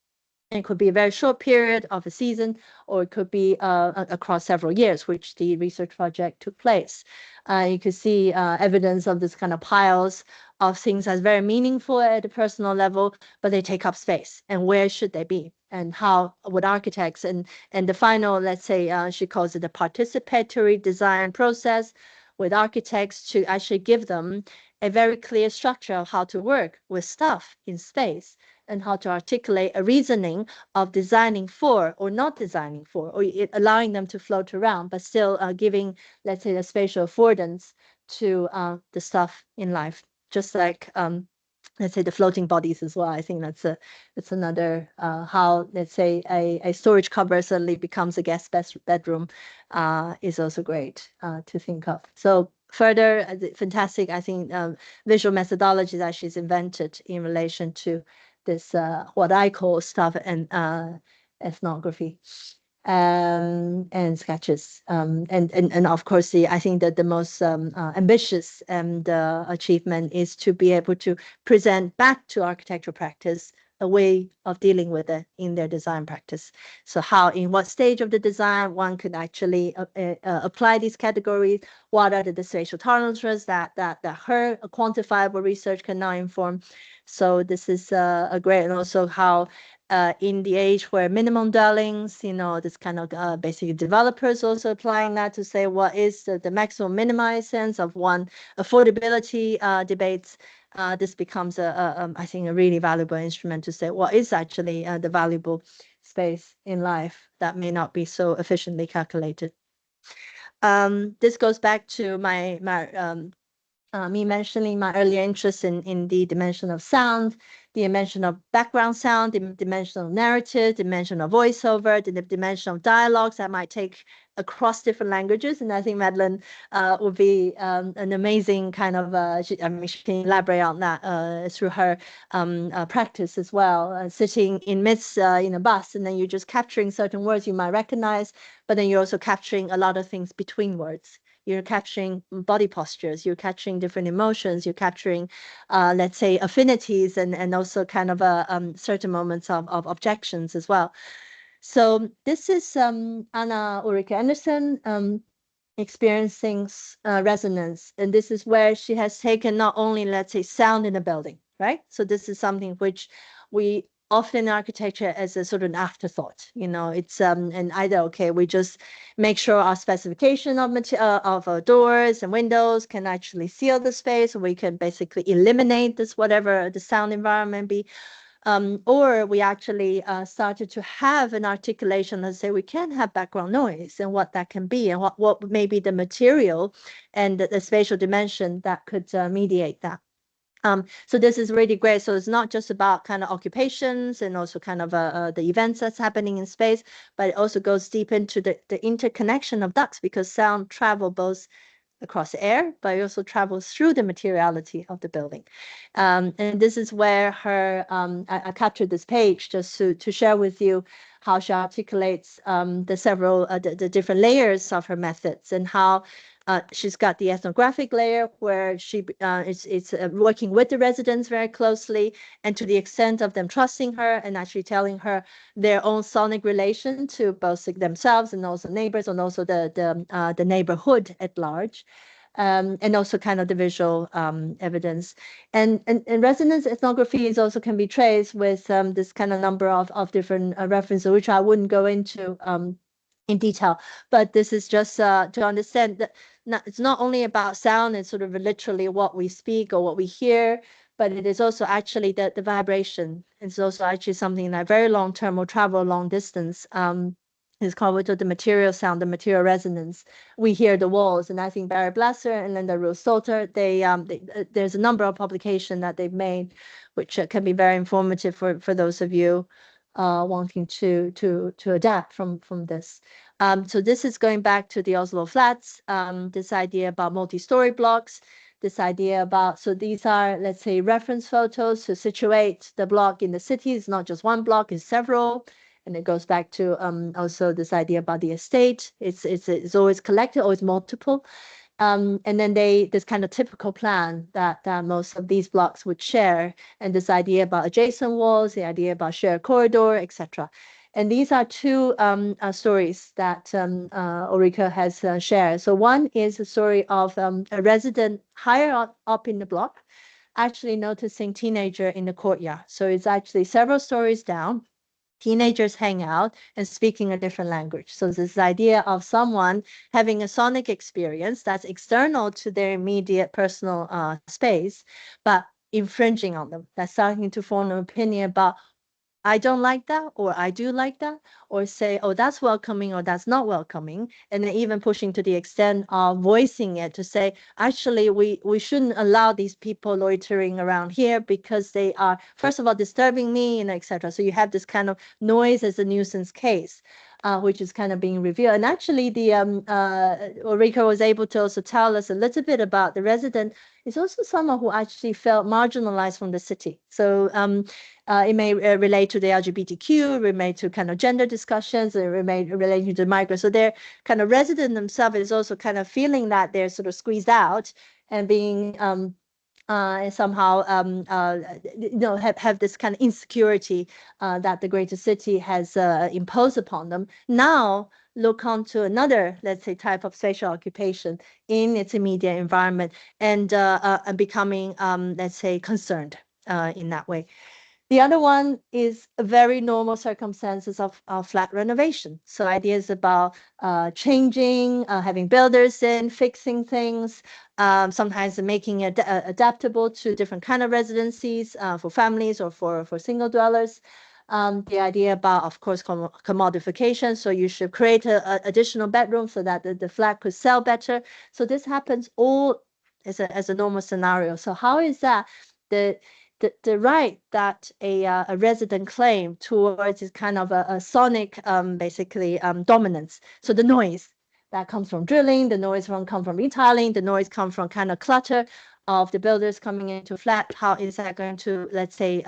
It could be a very short period of a season, or it could be across several years, which the research project took place. You could see evidence of this kind of piles of things that's very meaningful at a personal level, but they take up space. And where should they be? And how would architects and the final, let's say, she calls it the participatory design process with architects to actually give them a very clear structure of how to work with stuff in space, and how to articulate a reasoning of designing for or not designing for, or allowing them to float around, but still giving, let's say, the spatial affordance to the stuff in life, just like, let's say, the floating bodies as well. I think that's another how, let's say, a storage cupboard suddenly becomes a guest bedroom is also great to think of. So further, fantastic, I think, visual methodology that she's invented in relation to this what I call stuff and ethnography and sketches. And of course, I think that the most ambitious achievement is to be able to present back to architectural practice a way of dealing with it in their design practice. So how, in what stage of the design one could actually apply these categories, what are the spatial tolerances that her quantifiable research can now inform. So this is a great, and also how in the age where minimum dwellings, this kind of basically developers also applying that to say what is the maximum minimized sense of one affordability debates. this becomes I think a really valuable instrument to say what is actually the valuable space in life that may not be so efficiently calculated. This goes back to me mentioning my earlier interest in the dimension of sound, the dimension of background sound, the dimension of narrative, dimension of voiceover, the dimension of dialogues that might take across different languages. And I think Madeline would be an amazing kind of, she can elaborate on that through her practice as well, sitting in midst in a bus, and then you're just capturing certain words you might recognize, but then you're also capturing a lot of things between words. You're capturing body postures, you're capturing different emotions, you're capturing, let's say, affinities and also kind of certain moments of objections as well. So this is Anna Ulrika Anderson experiencing resonance. And this is where she has taken not only, let's say, sound in a building, right? So this is something which we often in architecture as a sort of an afterthought, it's and either, okay, we just make sure our specification of doors and windows can actually seal the space, or we can basically eliminate this, whatever the sound environment be. Or we actually started to have an articulation and say we can have background noise and what that can be, and what may be the material and the spatial dimension that could mediate that. So this is really great. So it's not just about kind of occupations and also kind of the events that's happening in space, but it also goes deep into the interconnection of ducts, because sound travel both across air, but it also travels through the materiality of the building. And this is where I captured this page just to share with you how she articulates the different layers of her methods, and how she's got the ethnographic layer where she is working with the residents very closely, and to the extent of them trusting her and actually telling her their own sonic relation to both themselves and also neighbors, and also the neighborhood at large. And also kind of the visual evidence. And resonance ethnography is also can be traced with this kind of number of different references, which I wouldn't go into in detail. But this is just to understand that it's not only about sound and sort of literally what we speak or what we hear, but it is also actually the vibration. It's also actually something that very long term will travel long distance. It's called the material sound, the material resonance. We hear the walls, and I think Barry Blasser and Linda Rose Salter, there's a number of publications that they've made, which can be very informative for those of you wanting to adapt from this. So this is going back to the Oslo Flats, this idea about multi-story blocks, this idea about, so these are, let's say, reference photos to situate the block in the city. It's not just one block, it's several. And it goes back to also this idea about the estate. It's always collected, always multiple. And then this kind of typical plan that most of these blocks would share, and this idea about adjacent walls, the idea about shared corridor, etc. And these are two stories that Ulrika has shared. So one is a story of a resident higher up in the block, actually noticing teenager in the courtyard. So it's actually several stories down. Teenagers hang out and speaking a different language. So this idea of someone having a sonic experience that's external to their immediate personal space, but infringing on them. That's starting to form an opinion about, I don't like that, or I do like that, or say, oh, that's welcoming, or that's not welcoming. And then even pushing to the extent of voicing it to say, actually, we shouldn't allow these people loitering around here because they are, first of all, disturbing me, and etc. So you have this kind of noise as a nuisance case. Which is kind of being revealed. And actually, the Ulrika was able to also tell us a little bit about the resident is also someone who actually felt marginalized from the city. So it may relate to the LGBTQ, relate to kind of gender discussions, it may relate to migrants. So their kind of resident themselves is also kind of feeling that they're sort of squeezed out and being somehow have this kind of insecurity that the greater city has imposed upon them. Now look onto another, let's say, type of spatial occupation in its immediate environment, and becoming, let's say, concerned in that way. The other one is a very normal circumstances of flat renovation. So ideas about changing, having builders in, fixing things, sometimes making it adaptable to different kind of residencies for families or for single dwellers. The idea about, of course, commodification. So you should create a additional bedroom so that the flat could sell better. So this happens all as a normal scenario. So how is that the right that a resident claim towards is kind of a sonic basically dominance. So the noise that comes from drilling, the noise come from retiling, the noise come from kind of clutter of the builders coming into flat. How is that going to, let's say,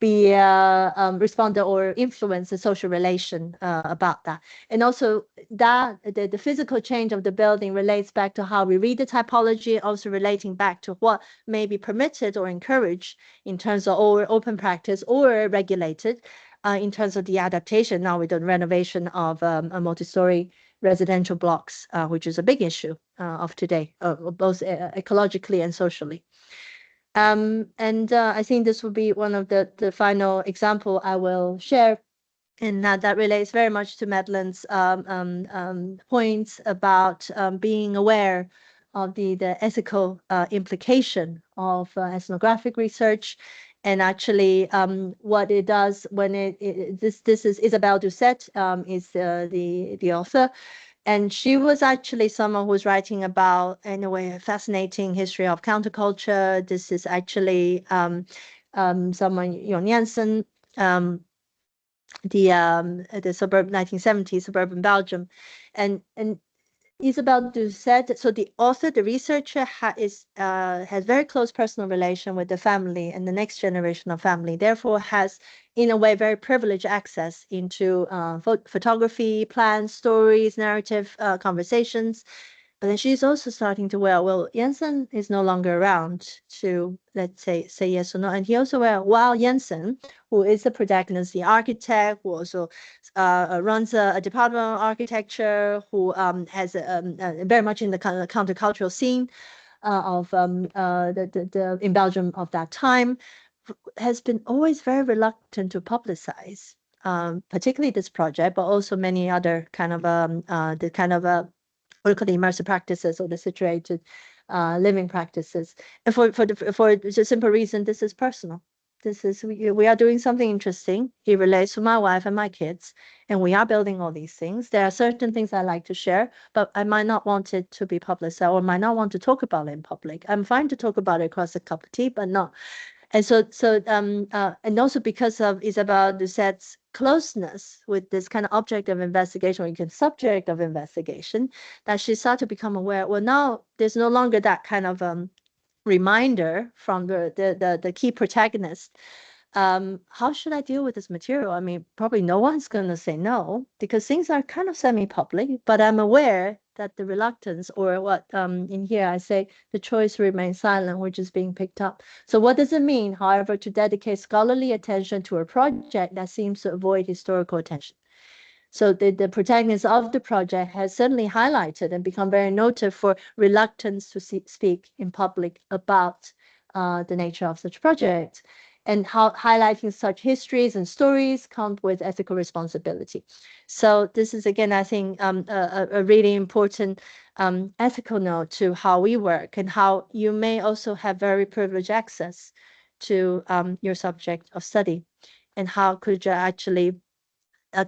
be respond or influence the social relation about that. And also that the physical change of the building relates back to how we read the typology, also relating back to what may be permitted or encouraged in terms of or open practice or regulated in terms of the adaptation now with the renovation of a multi-story residential blocks, which is a big issue of today, both ecologically and socially. And I think this will be one of the final example I will share. And that relates very much to Madeline's points about being aware of the ethical implication of ethnographic research. And actually, what it does when this is Isabelle Doucet, is the author. And she was actually someone who was writing about, in a way, a fascinating history of counterculture. This is actually someone, Jon Jensen, the suburban 1970s suburban Belgium, and Isabelle Doucet. So the author, the researcher, has very close personal relation with the family and the next generation of family. Therefore, has in a way very privileged access into photography, plans, stories, narrative, conversations. But then she's also starting to well, Jensen is no longer around to, let's say yes or no. And he also while Jensen, who is the protagonist, the architect, who also runs a department of architecture, who has very much in the kind of countercultural scene of the in Belgium of that time, has been always very reluctant to publicize, particularly this project, but also many other kind of the kind of what we call the immersive practices or the situated living practices. And for the simple reason, this is personal. This is we are doing something interesting. It relates to my wife and my kids, and we are building all these things. There are certain things I like to share, but I might not want it to be publicized or might not want to talk about it in public. I'm fine to talk about it across a cup of tea, but not. And and also because of Isabelle Doucet's closeness with this kind of object of investigation, or you can subject of investigation, that she started to become aware, well, now there's no longer that kind of reminder from the key protagonist. How should I deal with this material? I mean, probably no one's going to say no because things are kind of semi-public, but I'm aware that the reluctance, or what in here I say the choice to remain silent, which is being picked up. So what does it mean, however, to dedicate scholarly attention to a project that seems to avoid historical attention? So the protagonist of the project has certainly highlighted and become very noted for reluctance to speak in public about the nature of such projects, and how highlighting such histories and stories come with ethical responsibility. So this is, again, I think, a really important ethical note to how we work, and how you may also have very privileged access to your subject of study, and how could you actually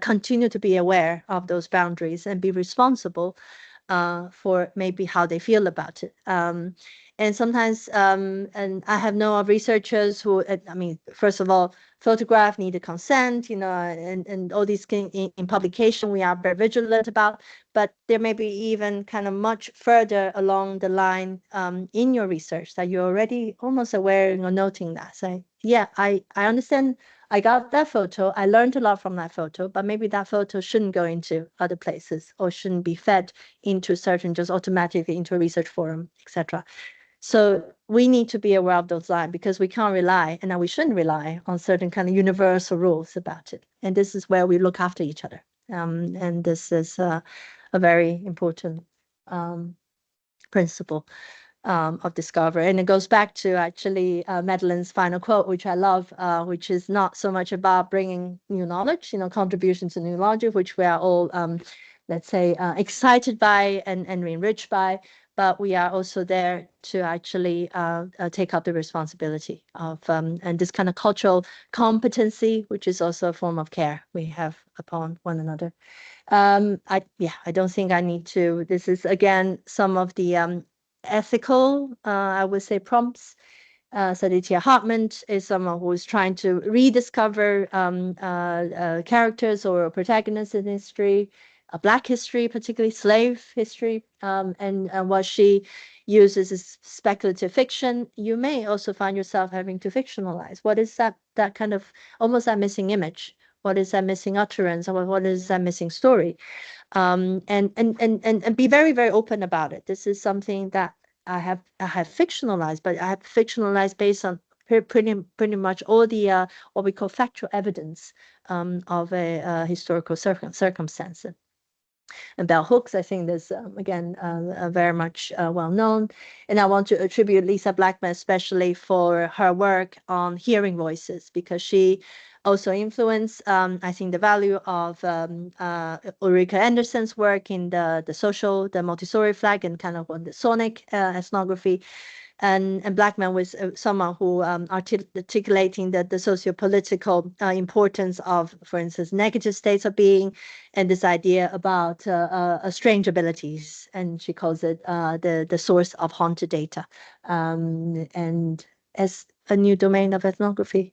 continue to be aware of those boundaries and be responsible for maybe how they feel about it. And sometimes, and I have known of researchers who, I mean, first of all, photograph needed consent, and all these things in publication we are very vigilant about, but there may be even kind of much further along the line in your research that you're already almost aware or noting that. So yeah, I understand. I got that photo. I learned a lot from that photo, but maybe that photo shouldn't go into other places or shouldn't be fed into certain, just automatically into a research forum, etc. So we need to be aware of those lines, because we can't rely, and we shouldn't rely on certain kind of universal rules about it. And this is where we look after each other. And this is a very important principle. of discovery. And it goes back to actually Madeleine's final quote, which I love, which is not so much about bringing new knowledge, contribution to new knowledge, which we are all, let's say, excited by and enriched by, but we are also there to actually take up the responsibility of and this kind of cultural competency, which is also a form of care we have upon one another. I don't think I need to. This is again some of the ethical, I would say, prompts. Saditia Hartman is someone who is trying to rediscover characters or protagonists in history, Black history, particularly slave history, and what she uses is speculative fiction. You may also find yourself having to fictionalize. What is that kind of almost that missing image? What is that missing utterance? Or what is that missing story? And be very, very open about it. This is something that I have fictionalized, but I have fictionalized based on pretty much all the what we call factual evidence of a historical circumstance. And bell hooks, I think this again very much well known. And I want to attribute Lisa Blackman especially for her work on hearing voices, because she also influenced, I think, the value of Ulrika Anderson's work in the Montessori flag and kind of on the sonic ethnography. And Blackman was someone who articulating the socio-political importance of, for instance, negative states of being, and this idea about strange abilities, and she calls it the source of haunted data, and as a new domain of ethnography.